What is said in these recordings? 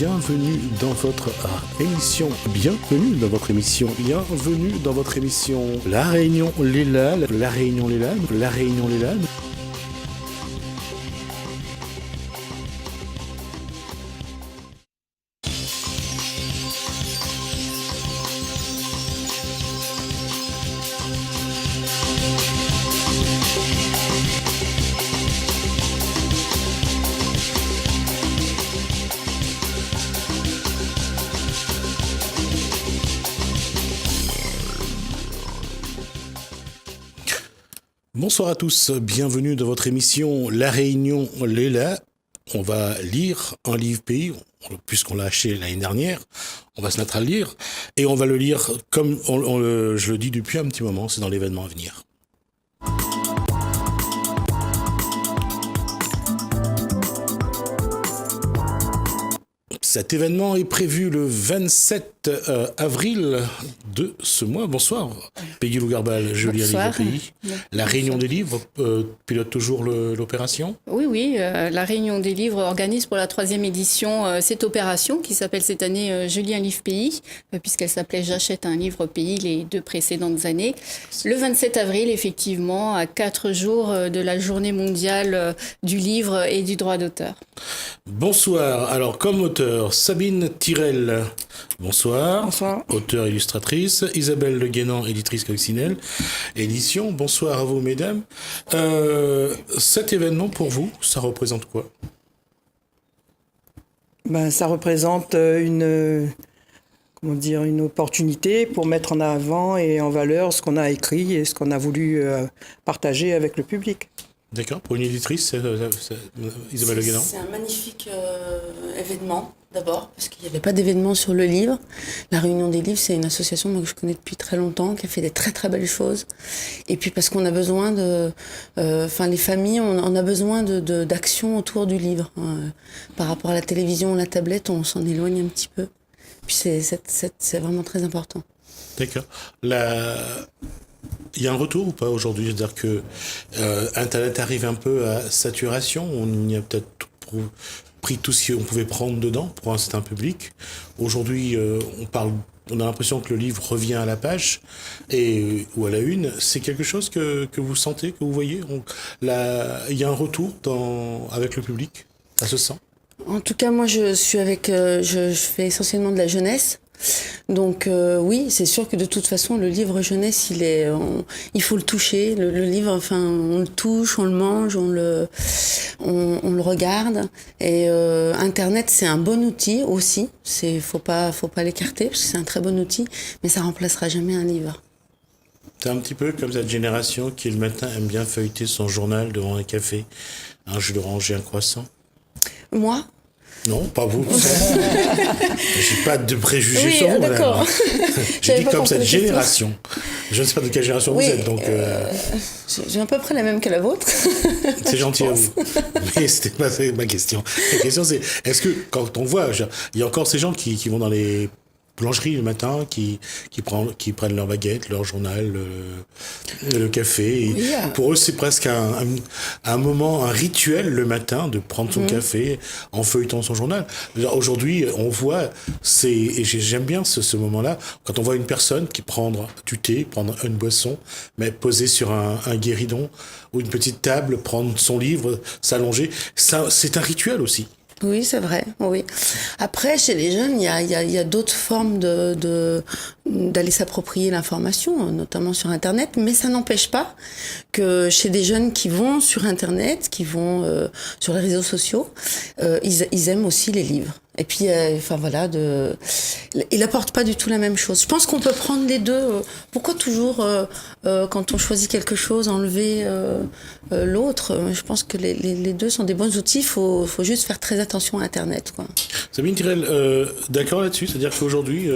bienvenue dans votre émission, bienvenue dans votre émission, bienvenue dans votre émission La Réunion Léla, La Réunion Léla, La Réunion Léla. Bonsoir à tous, bienvenue dans votre émission La Réunion Léla. On va lire un livre pays, puisqu'on l'a acheté l'année dernière, on va se mettre à le lire, et on va le lire comme je le dis depuis un petit moment, c'est dans l'événement à venir. Cet événement est prévu le 27 avril de ce mois. Bonsoir, Peggy Lougarbal, je lis un livre pays. La Réunion des livres pilote toujours l'opération ? Oui, la Réunion des livres organise pour la 3e édition cette opération qui s'appelle cette année Je lis un livre pays, puisqu'elle s'appelait J'achète un livre pays les 2 précédentes années. Le 27 avril, effectivement, à 4 jours de la journée mondiale du livre et du droit d'auteur. Bonsoir, alors comme auteur, Sabine Tirel, bonsoir. Bonsoir. Auteure illustratrice, Isabelle Le Guénan, éditrice coccinelle, édition, bonsoir à vous mesdames. Cet événement pour vous, ça représente quoi ? Ça représente une opportunité pour mettre en avant et en valeur ce qu'on a écrit et ce qu'on a voulu partager avec le public. D'accord, pour une éditrice, Isabelle Le Guénan. C'est un magnifique événement, d'abord, parce qu'il n'y avait pas d'événement sur le livre. La Réunion des livres, c'est une association que je connais depuis très longtemps, qui a fait des très très belles choses. Et puis parce qu'on a besoin les familles, on a besoin d'action autour du livre. Par rapport à la télévision, la tablette, on s'en éloigne un petit peu. Puis c'est vraiment très important. D'accord. Il y a un retour ou pas aujourd'hui ? C'est-à-dire que Internet arrive un peu à saturation. On y a peut-être pris tout ce qu'on pouvait prendre dedans pour un certain public. Aujourd'hui, on a l'impression que le livre revient à la page ou à la une. C'est quelque chose que vous sentez, que vous voyez ? Il y a un retour avec le public ? Ça se sent ? En tout cas, moi, je fais essentiellement de la jeunesse. Donc oui, c'est sûr que de toute façon, le livre jeunesse, il faut le toucher. Le livre, on le touche, on le mange, on le regarde. Et Internet, c'est un bon outil aussi. Faut pas l'écarter parce que c'est un très bon outil, mais ça remplacera jamais un livre. C'est un petit peu comme cette génération qui le matin aime bien feuilleter son journal devant un café, un jus d'orange et un croissant. Moi ? Non, pas vous. J'ai pas de préjugés sur vous, d'accord. Madame. J'ai dit comme cette génération. Je ne sais pas de quelle génération vous êtes, donc... J'ai à peu près la même que la vôtre. C'est gentil à vous. Mais c'était pas ma question. La question, c'est, est-ce que, quand on voit, il y a encore ces gens qui vont dans les boulangeries le matin, qui prennent leur baguette, leur journal, le café. Et pour eux, c'est presque un moment, un rituel le matin de prendre son café en feuilletant son journal. Aujourd'hui, on voit, et j'aime bien ce moment-là, quand on voit une personne qui prend du thé, prendre une boisson, mais poser sur un guéridon ou une petite table, prendre son livre, s'allonger. Ça, c'est un rituel aussi. Oui, c'est vrai, oui. Après, chez les jeunes, il y a d'autres formes d'aller s'approprier l'information, notamment sur Internet, mais ça n'empêche pas que chez des jeunes qui vont sur Internet, qui vont sur les réseaux sociaux, ils aiment aussi les livres. Et puis, il apporte pas du tout la même chose. Je pense qu'on peut prendre les deux. Pourquoi toujours, quand on choisit quelque chose, enlever l'autre ? Je pense que les deux sont des bons outils. Faut juste faire très attention à Internet, quoi. Sabine Tirel, d'accord là-dessus ? C'est-à-dire qu'aujourd'hui,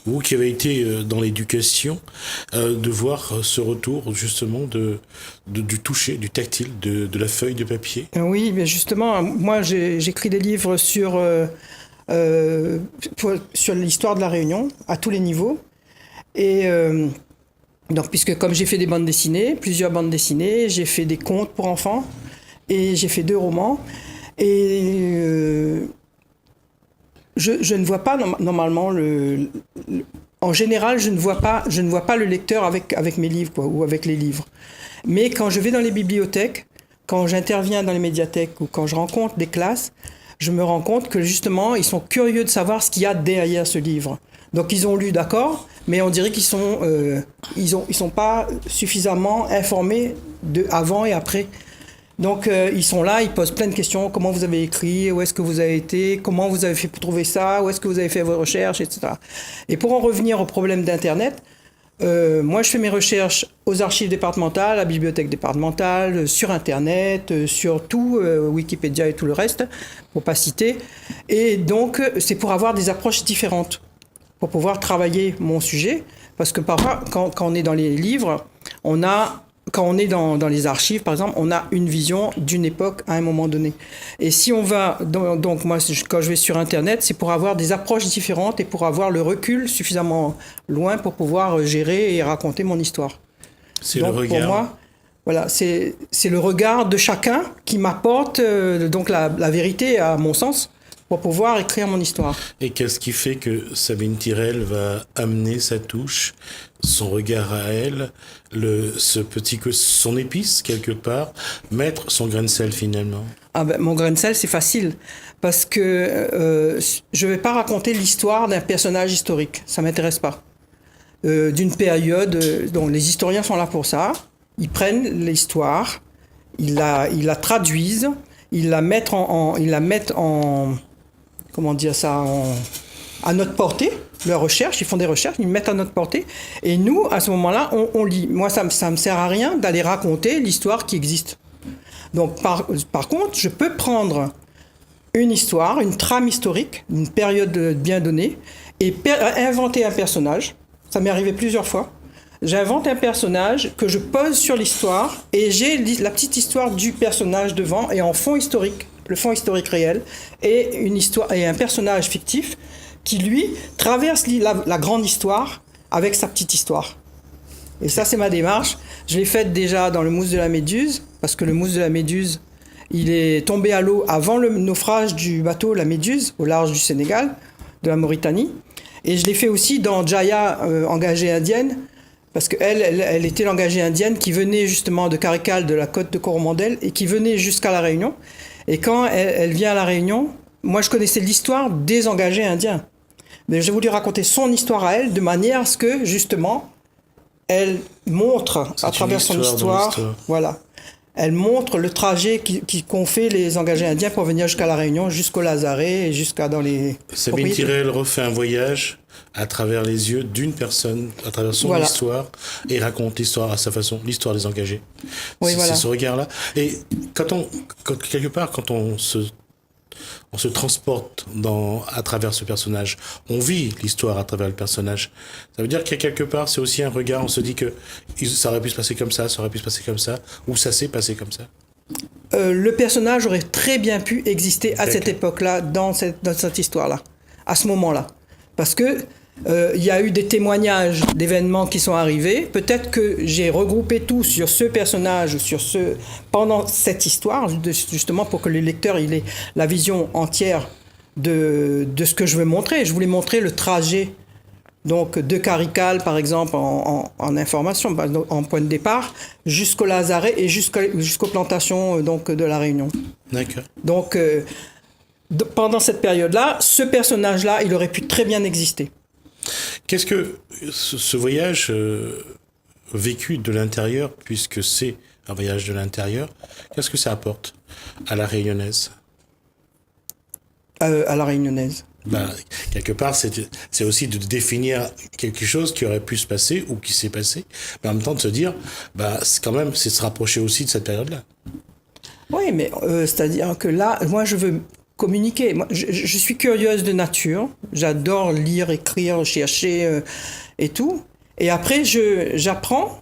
vous qui avez été dans l'éducation, de voir ce retour justement du toucher, du tactile, de la feuille de papier. Oui, mais justement, moi j'écris des livres sur l'histoire de la Réunion, à tous les niveaux. Et donc, puisque comme j'ai fait des bandes dessinées, plusieurs bandes dessinées, j'ai fait des contes pour enfants, et j'ai fait 2 romans. Et je ne vois pas normalement en général, je ne vois pas le lecteur avec mes livres, quoi, ou avec les livres. Mais quand je vais dans les bibliothèques, quand j'interviens dans les médiathèques ou quand je rencontre des classes, je me rends compte que justement, ils sont curieux de savoir ce qu'il y a derrière ce livre. Donc ils ont lu, d'accord, mais on dirait qu'ils sont pas suffisamment informés de avant et après. Donc ils sont là, ils posent plein de questions. Comment vous avez écrit? Où est-ce que vous avez été? Comment vous avez fait pour trouver ça? Où est-ce que vous avez fait vos recherches, etc. Et pour en revenir au problème d'Internet, moi je fais mes recherches aux archives départementales, à la bibliothèque départementale, sur Internet, sur tout, Wikipédia et tout le reste, pour pas citer. Et donc c'est pour avoir des approches différentes, pour pouvoir travailler mon sujet. Parce que parfois, quand on est dans les livres, quand on est dans les archives, par exemple, on a une vision d'une époque à un moment donné. Et si on va... Donc moi, quand je vais sur Internet, c'est pour avoir des approches différentes et pour avoir le recul suffisamment loin pour pouvoir gérer et raconter mon histoire. C'est donc, le regard. Pour moi, voilà, c'est le regard de chacun qui m'apporte donc la vérité, à mon sens, pour pouvoir écrire mon histoire. Et qu'est-ce qui fait que Sabine Tirel va amener sa touche, son regard à elle, son épice quelque part, mettre son grain de sel finalement? Mon grain de sel, c'est facile, parce que je vais pas raconter l'histoire d'un personnage historique, ça m'intéresse pas. D'une période, donc les historiens sont là pour ça, ils prennent l'histoire, ils la traduisent, ils la mettent en comment dire ça, à notre portée, leurs recherches, ils font des recherches, ils mettent à notre portée, et nous, à ce moment-là, on lit. Moi, ça me sert à rien d'aller raconter l'histoire qui existe. Donc, par contre, je peux prendre une histoire, une trame historique, une période bien donnée, et inventer un personnage. Ça m'est arrivé plusieurs fois. J'invente un personnage que je pose sur l'histoire, et j'ai la petite histoire du personnage devant, et en fond historique, le fond historique réel, et une histoire et un personnage fictif qui, lui, traverse la grande histoire avec sa petite histoire. Et ça, c'est ma démarche. Je l'ai faite déjà dans le Mousse de la Méduse, parce que le Mousse de la Méduse, il est tombé à l'eau avant le naufrage du bateau La Méduse, au large du Sénégal, de la Mauritanie. Et je l'ai fait aussi dans Jaya, engagée indienne, parce qu'elle était l'engagée indienne qui venait justement de Carical, de la côte de Coromandel, et qui venait jusqu'à La Réunion. Et quand elle vient à La Réunion, moi je connaissais l'histoire des engagés indiens. Mais j'ai voulu raconter son histoire à elle de manière à ce que, justement, elle montre à travers son histoire, voilà, elle montre le trajet qu'ont fait les engagés indiens pour venir jusqu'à La Réunion, jusqu'au Lazaret et jusqu'à dans les... Sabine Tirel refait un voyage à travers les yeux d'une personne, à travers son histoire, et raconte l'histoire à sa façon, l'histoire des engagés. Oui, c'est ce regard-là. Et quelque part, quand on se transporte à travers ce personnage, on vit l'histoire à travers le personnage. Ça veut dire qu'il y a quelque part, c'est aussi un regard, on se dit que ça aurait pu se passer comme ça, ou ça s'est passé comme ça. Le personnage aurait très bien pu exister à cette époque-là, dans cette histoire-là, à ce moment-là. Parce que il y a eu des témoignages d'événements qui sont arrivés. Peut-être que j'ai regroupé tout sur ce personnage, pendant cette histoire, justement pour que le lecteur il ait la vision entière de ce que je veux montrer. Je voulais montrer le trajet donc de Carical, par exemple, en information, en point de départ, jusqu'au Lazaret et jusqu'aux plantations donc, de La Réunion. D'accord. Donc, pendant cette période-là, ce personnage-là, il aurait pu très bien exister. Qu'est-ce que ce voyage vécu de l'intérieur, puisque c'est un voyage de l'intérieur, qu'est-ce que ça apporte à la Réunionnaise? À la Réunionnaise. Quelque part, c'est aussi de définir quelque chose qui aurait pu se passer ou qui s'est passé, mais en même temps de se dire, c'est se rapprocher aussi de cette période-là. Oui, mais c'est-à-dire que là, moi, je veux communiquer. Moi, je suis curieuse de nature. J'adore lire, écrire, chercher et tout. Et après, j'apprends.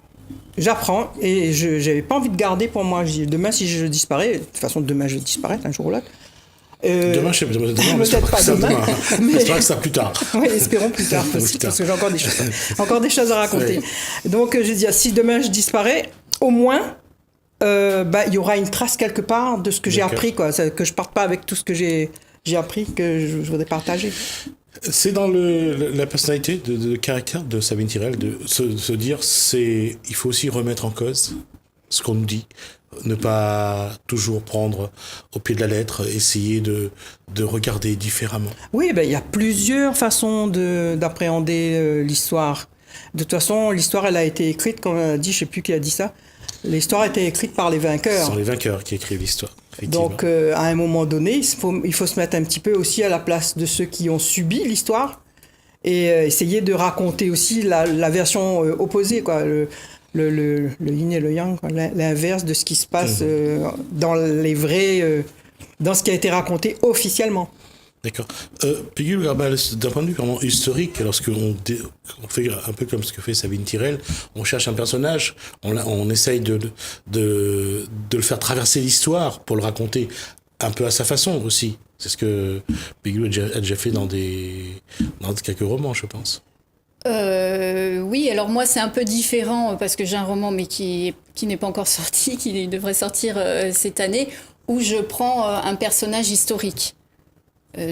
Et je n'avais pas envie de garder pour moi. Je dis, demain, si je disparais, de toute façon, demain, je vais disparaître un jour ou l'autre. Demain, je sais pas. Peut-être pas demain. Mais j'espère que ça plus tard. Oui, espérons plus tard, parce que j'ai encore des choses à raconter. Ouais. Donc, je dis, si demain je disparais, au moins, il y aura une trace quelque part de ce que j'ai appris, quoi. Que je parte pas avec tout ce que j'ai j'ai appris que je voudrais partager. C'est dans la personnalité de caractère de Sabine Tirel de se dire il faut aussi remettre en cause ce qu'on nous dit, ne pas toujours prendre au pied de la lettre, essayer de regarder différemment. Oui, ben, il y a plusieurs façons d'appréhender l'histoire. De toute façon, l'histoire, elle a été écrite, comme on a dit, je ne sais plus qui a dit ça, l'histoire a été écrite par les vainqueurs. Ce sont les vainqueurs qui écrivent l'histoire. Donc, à un moment donné, il faut se mettre un petit peu aussi à la place de ceux qui ont subi l'histoire et essayer de raconter aussi la version opposée, quoi, le yin et le yang, quoi, l'inverse de ce qui se passe dans dans ce qui a été raconté officiellement. D'accord. Peggy, d'un point de vue vraiment historique, lorsqu'on fait un peu comme ce que fait Sabine Tirel, on cherche un personnage, on essaye de le faire traverser l'histoire pour le raconter un peu à sa façon aussi. C'est ce que Peggy a déjà fait dans quelques romans, je pense. Oui, alors moi c'est un peu différent parce que j'ai un roman mais qui n'est pas encore sorti, qui devrait sortir cette année, où je prends un personnage historique.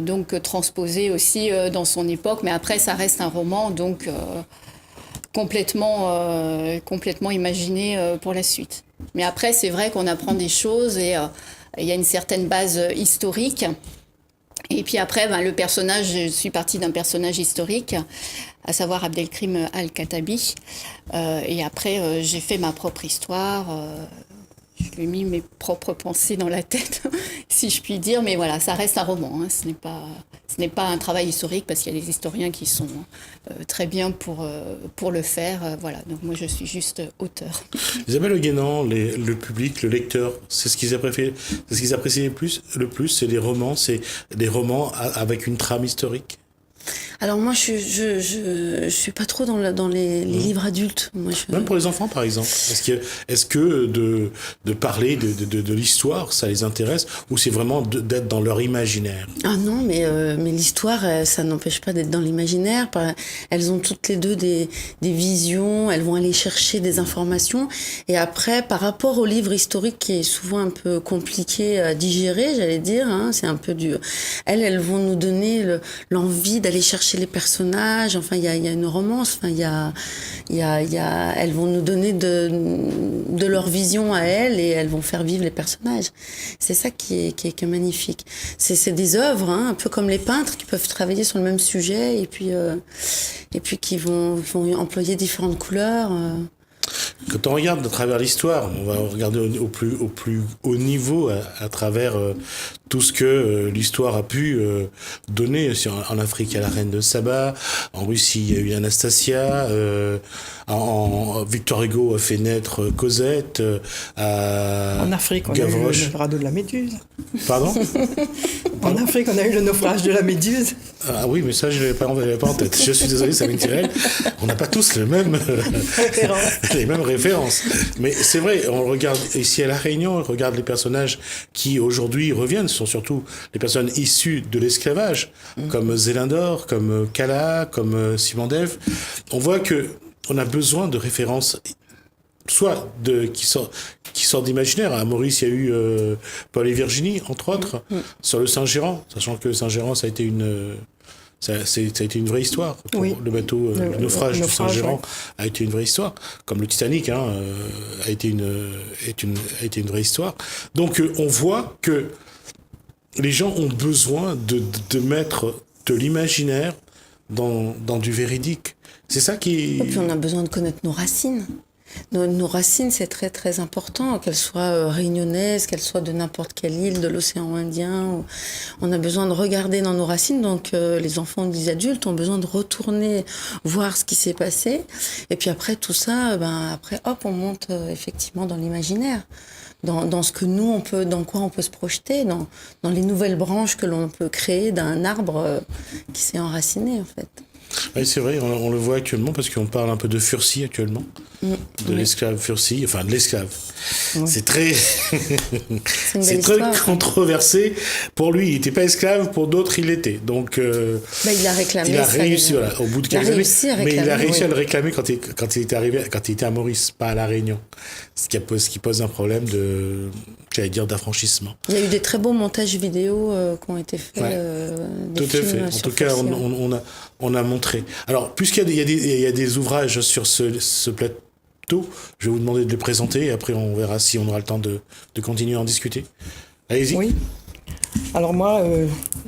Donc transposé aussi dans son époque, mais après ça reste un roman, donc complètement imaginé pour la suite. Mais après c'est vrai qu'on apprend des choses et il y a une certaine base historique. Et puis après, le personnage, je suis partie d'un personnage historique, à savoir Abdelkrim Al-Khattabi. Et après, j'ai fait ma propre histoire. Je lui ai mis mes propres pensées dans la tête, si je puis dire. Mais voilà, ça reste un roman. Hein. Ce n'est pas un travail historique parce qu'il y a des historiens qui sont très bien pour le faire. Voilà, donc moi je suis juste auteur. Isabelle Le Guénan, le public, le lecteur, c'est ce qu'ils apprécient le plus, c'est les romans, avec une trame historique. Alors moi, je suis pas trop dans les livres adultes. Moi, Même pour les enfants, par exemple. Est-ce que de parler de l'histoire, ça les intéresse, ou c'est vraiment d'être dans leur imaginaire? Ah non, mais l'histoire, ça n'empêche pas d'être dans l'imaginaire. Elles ont toutes les deux des visions, elles vont aller chercher des informations. Et après, par rapport au livre historique qui est souvent un peu compliqué à digérer, j'allais dire, hein, c'est un peu dur. Elles vont nous donner l'envie d'aller chercher les personnages. Enfin, il y a une romance. Enfin, elles vont nous donner de leur vision à elles et elles vont faire vivre les personnages. C'est ça qui est magnifique. C'est des œuvres, hein, un peu comme les peintres qui peuvent travailler sur le même sujet et puis qui vont employer différentes couleurs. Quand on regarde à travers l'histoire, on va regarder au plus haut niveau à travers tout ce que l'histoire a pu donner. En Afrique, il y a la reine de Saba, en Russie, il y a eu Anastasia, Victor Hugo a fait naître Cosette, en Afrique, on Gavroche. a eu le radeau de la Méduse. Pardon? En Afrique, on a eu le naufrage de la Méduse. Ah oui, mais ça, je l'avais pas en tête. Je suis désolé, Sabine Tirel. On n'a pas tous les mêmes références. Mais c'est vrai, on regarde ici à La Réunion, on regarde les personnages qui aujourd'hui reviennent, ce sont surtout les personnes issues de l'esclavage, comme Zélindor, comme Kala, comme Simandev. On voit que on a besoin de références soit qui sortent d'imaginaire. À Maurice, il y a eu Paul et Virginie, entre autres, sur le Saint-Gérand, sachant que Saint-Gérand, ça a été une vraie histoire. Oui. Le bateau, le naufrage du Saint-Gérand ouais. a été une vraie histoire. Comme le Titanic a été une vraie histoire. Donc on voit que les gens ont besoin de mettre de l'imaginaire dans du véridique. C'est ça qui... Et puis on a besoin de connaître nos racines. Nos racines, c'est très très important, qu'elles soient réunionnaises, qu'elles soient de n'importe quelle île de l'océan Indien. On a besoin de regarder dans nos racines, donc les enfants, les adultes ont besoin de retourner voir ce qui s'est passé. Et puis après tout ça, après hop, on monte effectivement dans l'imaginaire, dans ce que nous dans quoi on peut se projeter, dans les nouvelles branches que l'on peut créer d'un arbre qui s'est enraciné en fait. Oui, c'est vrai, on le voit actuellement parce qu'on parle un peu de Furcy actuellement. de l'esclave Fursi, enfin de l'esclave. C'est très, une c'est belle très histoire. controversé. Pour lui, il n'était pas esclave, pour d'autres, il l'était. Donc, Il a réclamé. il a ça, réussi, il- voilà, au bout de il a quelques années. réussi à Mais il a réclamer, réussi oui. à le réclamer quand il était arrivé, quand il était à Maurice, pas à La Réunion. Ce qui pose un problème d'affranchissement. Il y a eu des très beaux montages vidéo qui ont été faits. Ouais. Des Tout à films fait. En sur tout cas, Fursi, on a montré. Alors, puisqu'il y a des ouvrages sur ce plateau, je vais vous demander de les présenter et après on verra si on aura le temps de continuer à en discuter. Allez-y. Oui. Alors moi,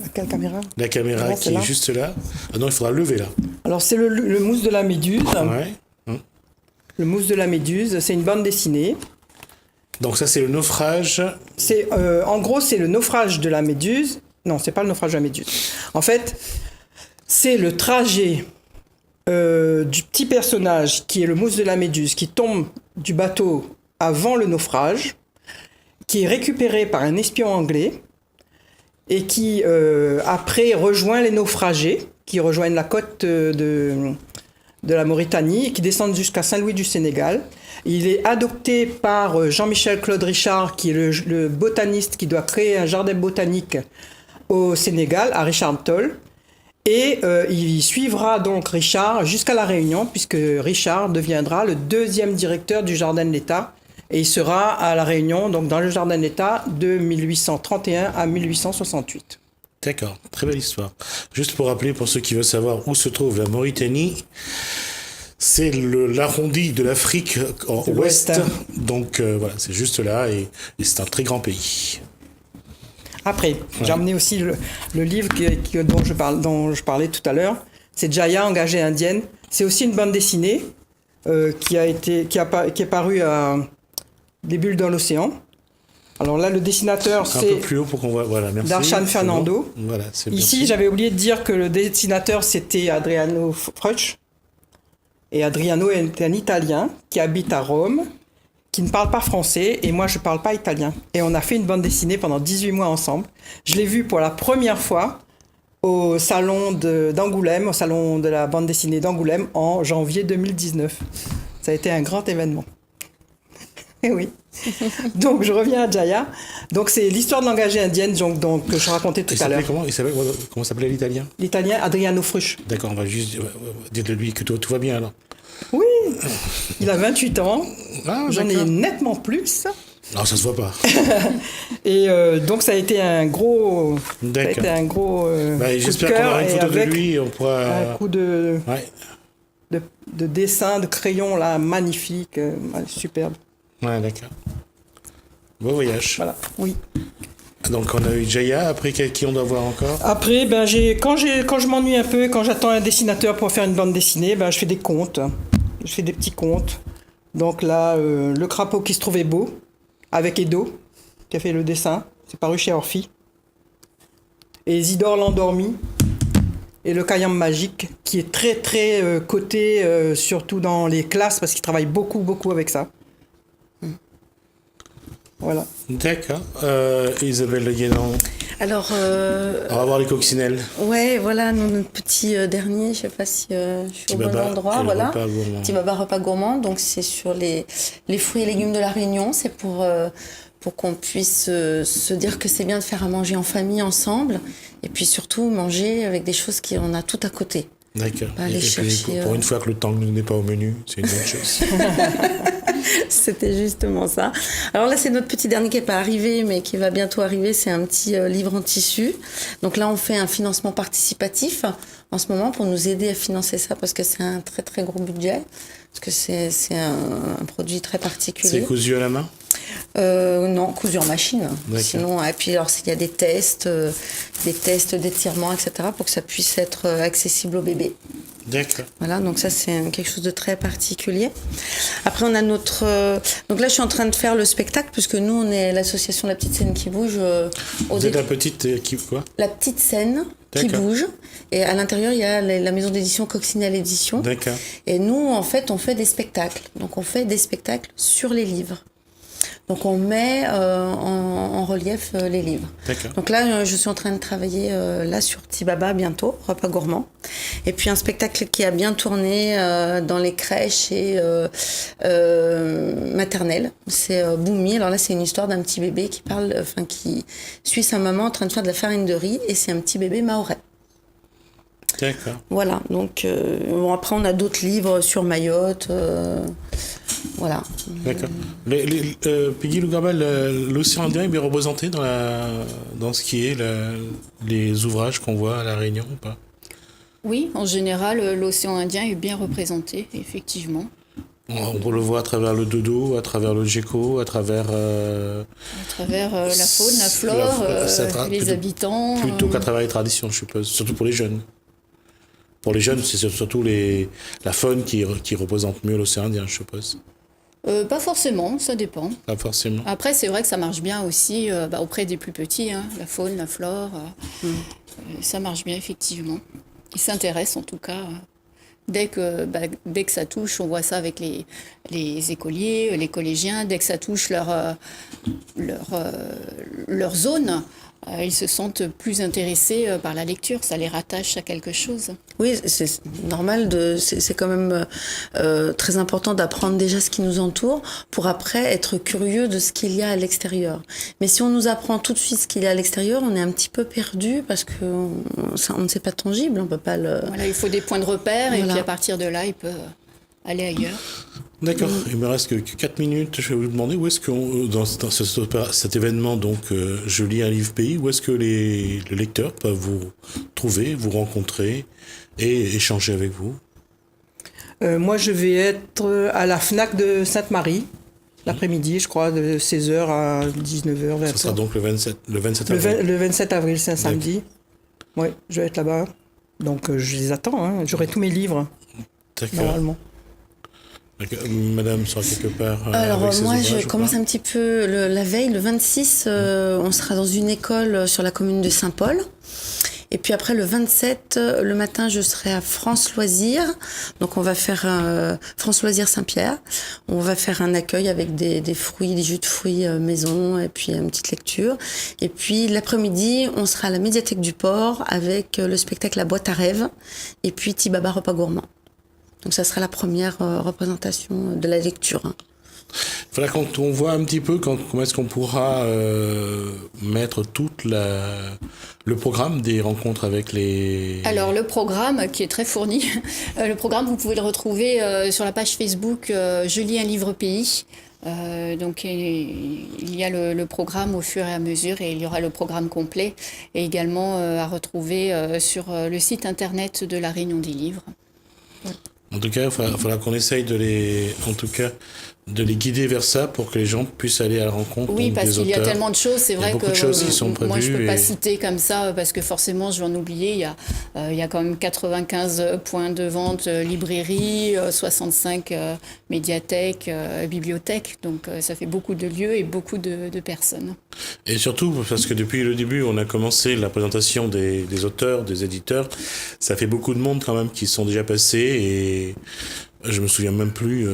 à quelle caméra? La caméra Là, qui c'est est là. juste là. Ah non, il faudra lever là. Alors c'est le mousse de la méduse. Ouais. Le mousse de la méduse, c'est une bande dessinée. Donc ça, c'est le naufrage. C'est en gros, c'est le naufrage de la méduse. Non, c'est pas le naufrage de la méduse. En fait, c'est le trajet du petit personnage qui est le mousse de la méduse, qui tombe du bateau avant le naufrage, qui est récupéré par un espion anglais et qui après rejoint les naufragés, qui rejoignent la côte de la Mauritanie et qui descendent jusqu'à Saint-Louis du Sénégal. Il est adopté par Jean-Michel Claude Richard, qui est le botaniste qui doit créer un jardin botanique au Sénégal, à Richard Toll. Et il suivra donc Richard jusqu'à La Réunion, puisque Richard deviendra le deuxième directeur du Jardin de l'État. Et il sera à La Réunion, donc dans le Jardin de l'État, de 1831 à 1868. D'accord, très belle histoire. Juste pour rappeler, pour ceux qui veulent savoir où se trouve la Mauritanie, c'est l'arrondi de l'Afrique en C'est ouest. l'ouest. Donc voilà, c'est juste là et c'est un très grand pays. Après, j'ai emmené aussi le livre dont je parlais tout à l'heure. C'est Jaya, engagée indienne. C'est aussi une bande dessinée qui est parue à Des bulles dans l'océan. Alors là, le dessinateur, Un c'est peu plus haut pour qu'on voit. Voilà, merci. Darshan C'est Fernando. bon. Voilà, c'est Ici, merci. j'avais oublié de dire que le dessinateur, c'était Adriano Fruch. Et Adriano est un Italien qui habite à Rome, qui ne parle pas français, et moi, je ne parle pas italien. Et on a fait une bande dessinée pendant 18 mois ensemble. Je l'ai vu pour la première fois au salon d'Angoulême, au salon de la bande dessinée d'Angoulême, en janvier 2019. Ça a été un grand événement. Eh oui. Donc, je reviens à Jaya. Donc, c'est l'histoire de l'engagée indienne donc, que je racontais tout Il à s'appelait l'heure. comment s'appelait l'italien? L'italien Adriano Fruch. D'accord, on va juste dire de lui que tout va bien alors. Oui, il a 28 ans. Ah, J'en ai d'accord. nettement plus. Non, ça se voit pas. Et donc, ça a été un gros. Ça a D'accord. été un gros. Bah, coup de j'espère qu'on cœur aura une et photo de avec lui et on pourra. un coup de Ouais, dessin, de crayon là, magnifique, superbe. ouais, d'accord. Bon voyage. Voilà. Oui. Donc on a eu Jaya, après qui on doit voir encore? Après, quand je m'ennuie un peu, quand j'attends un dessinateur pour faire une bande dessinée, je fais des contes. Je fais des petits contes. Donc là, Le crapaud qui se trouvait beau, avec Edo, qui a fait le dessin. C'est paru chez Orphy. Et Isidore l'endormi. Et Le Kayam magique, qui est très très coté, surtout dans les classes, parce qu'il travaille beaucoup, beaucoup avec ça. Voilà. D'accord. Isabelle Le Guénon. Alors, On va voir les coccinelles. ouais, voilà, notre petit dernier, je sais pas si je suis au bon Baba endroit, et le voilà. repas gourmand. Petit Baba repas gourmand, donc c'est sur les fruits et légumes de la Réunion, c'est pour qu'on puisse se dire que c'est bien de faire à manger en famille ensemble, et puis surtout manger avec des choses qu'on a tout à côté. D'accord. Aller Et puis, chercher, pour une fois que le temps n'est pas au menu, c'est une bonne chose. C'était justement ça. Alors là, c'est notre petit dernier qui n'est pas arrivé, mais qui va bientôt arriver. C'est un petit livre en tissu. Donc là, on fait un financement participatif en ce moment pour nous aider à financer ça parce que c'est un très très gros budget. Parce que c'est un produit très particulier. C'est cousu à la main? Non, cousu en machine. D'accord. Sinon, et puis alors, il y a des tests d'étirement, etc. pour que ça puisse être accessible au bébé. D'accord. Voilà, donc ça c'est quelque chose de très particulier. Après on a notre... donc là je suis en train de faire le spectacle puisque nous on est l'association La Petite Scène qui bouge. Vous êtes la petite équipe quoi? La Petite Scène qui D'accord. bouge. Et à l'intérieur il y a la maison d'édition Coccinelle Édition. D'accord. Et nous en fait on fait des spectacles. Donc on fait des spectacles sur les livres. Donc on met en relief les livres. D'accord. Donc là, je suis en train de travailler là sur Petit Baba bientôt, repas gourmand. Et puis un spectacle qui a bien tourné dans les crèches et maternelles. C'est Boumi. Alors là, c'est une histoire d'un petit bébé qui suit sa maman en train de faire de la farine de riz, et c'est un petit bébé mahorais. D'accord. Voilà, donc après on a d'autres livres sur Mayotte, voilà. D'accord. Peggy Lou Garbal, l'océan Indien est bien représenté dans ce qui est les ouvrages qu'on voit à La Réunion ou pas? Oui, en général, l'océan Indien est bien représenté, effectivement. On le voit à travers le dodo, à travers le gecko, à travers... À travers la faune, la flore, les habitants. Plutôt qu'à travers les traditions, je suppose, surtout pour les jeunes. Pour les jeunes, c'est surtout la faune qui représente mieux l'océan Indien, je suppose. Pas forcément, ça dépend. Pas forcément. Après, c'est vrai que ça marche bien aussi auprès des plus petits, hein, la faune, la flore. Ça marche bien, effectivement. Ils s'intéressent en tout cas. Dès que ça touche, on voit ça avec les écoliers, les collégiens, dès que ça touche leur zone, ils se sentent plus intéressés par la lecture, ça les rattache à quelque chose. Oui, c'est normal, c'est quand même très important d'apprendre déjà ce qui nous entoure pour après être curieux de ce qu'il y a à l'extérieur. Mais si on nous apprend tout de suite ce qu'il y a à l'extérieur, on est un petit peu perdu parce qu'on ne sait pas tangible, on peut pas le... Voilà, il faut des points de repère et puis à partir de là, il peut aller ailleurs. D'accord, il me reste que 4 minutes. Je vais vous demander où est-ce que, dans cet événement, donc, je lis un livre pays, où est-ce que les lecteurs peuvent vous trouver, vous rencontrer et échanger avec vous? Moi, je vais être à la FNAC de Sainte-Marie, l'après-midi, je crois, de 16h à 19h, 20h. Ce sera donc le 27 avril. Le 27 avril, c'est un samedi. Oui, je vais être là-bas. Donc, je les attends. Hein. J'aurai tous mes livres, normalement. Madame sera quelque part. Alors avec ses moi ouvrages, je commence un petit peu la veille, le 26, on sera dans une école sur la commune de Saint-Paul. Et puis après le 27, le matin, je serai à France Loisirs. Donc on va faire France Loisirs Saint-Pierre. On va faire un accueil avec des fruits, des jus de fruits maison et puis une petite lecture. Et puis l'après-midi, on sera à la médiathèque du Port avec le spectacle La Boîte à rêves et puis Tibaba Repas Gourmand. Donc ça sera la première représentation de la lecture. Voilà, quand on voit un petit peu comment est-ce qu'on pourra mettre tout le programme des rencontres avec les... Alors le programme qui est très fourni, le programme vous pouvez le retrouver sur la page Facebook Je lis un livre pays. Donc il y a le programme au fur et à mesure et il y aura le programme complet et également à retrouver sur le site internet de la Réunion des livres. Ouais. En tout cas, il faudra qu'on essaye de les guider vers ça pour que les gens puissent aller à la rencontre. Oui, parce qu'il y a tellement de choses, c'est vrai que beaucoup de choses qui sont prévues. Moi, je ne peux pas citer comme ça parce que forcément, je vais en oublier. Il y a quand même 95 points de vente, librairies, 65 médiathèques, bibliothèques. Donc, ça fait beaucoup de lieux et beaucoup de personnes. Et surtout, parce que depuis le début, on a commencé la présentation des auteurs, des éditeurs. Ça fait beaucoup de monde quand même qui sont déjà passés et... Je me souviens même plus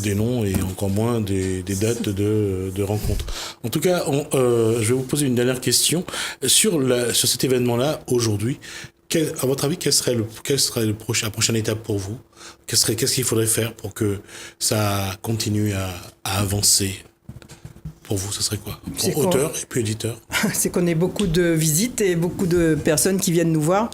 des noms et encore moins des dates de rencontres. En tout cas, je vais vous poser une dernière question sur cet événement-là aujourd'hui. À votre avis, quelle serait la prochaine étape pour vous? Qu'est-ce qu'il faudrait faire pour que ça continue à avancer? Pour vous, ça serait quoi? Pour auteur et puis éditeur. C'est qu'on ait beaucoup de visites et beaucoup de personnes qui viennent nous voir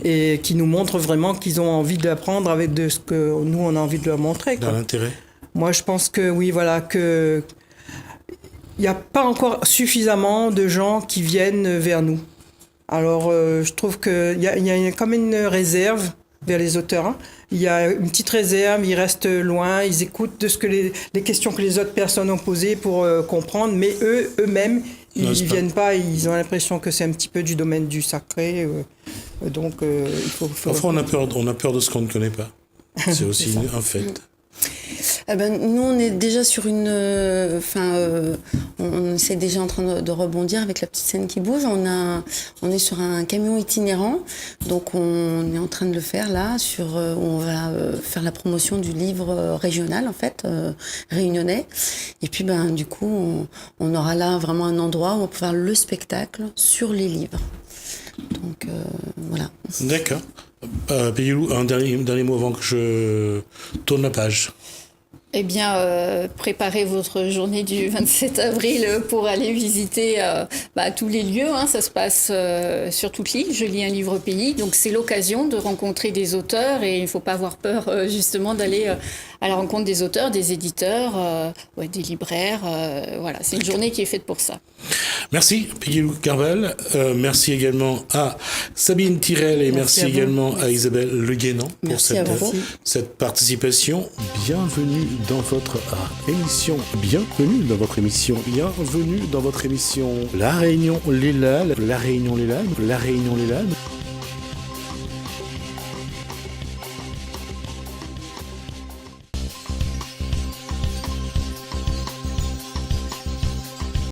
et qui nous montrent vraiment qu'ils ont envie d'apprendre avec de ce que nous, on a envie de leur montrer. Dans l'intérêt. Moi, je pense que oui, voilà, que il n'y a pas encore suffisamment de gens qui viennent vers nous. Alors, je trouve qu'il y a comme une réserve vers les auteurs. Hein. Il y a une petite réserve, ils restent loin, ils écoutent de ce que les questions que les autres personnes ont posées pour comprendre, mais eux-mêmes, ils ne viennent pas, ils ont l'impression que c'est un petit peu du domaine du sacré. Donc, il faut... Parfois, on a peur de ce qu'on ne connaît pas. C'est aussi un fait. Nous, on est déjà sur on essaie déjà en train de rebondir avec la petite scène qui bouge. On est sur un camion itinérant, donc on est en train de le faire là, où on va faire la promotion du livre régional en fait, réunionnais. Et puis du coup, on aura là vraiment un endroit où on peut faire le spectacle sur les livres. Donc voilà. D'accord. Peggy-Lou, un dernier mot avant que je tourne la page. Eh bien, préparez votre journée du 27 avril pour aller visiter tous les lieux. Hein. Ça se passe sur toute l'île. Je lis un livre pays. Donc, c'est l'occasion de rencontrer des auteurs et il ne faut pas avoir peur justement d'aller à la rencontre des auteurs, des éditeurs, des libraires. Voilà, c'est une journée qui est faite pour ça. Merci Peggy-Lou Carvel, merci également à Sabine Tirel et merci également à Isabelle Le Guénan pour cette participation. Bienvenue dans votre émission. Bienvenue dans votre émission. Bienvenue dans votre émission. La Réunion, les Lalles. La Réunion, les Lalles. La Réunion, les Lalles.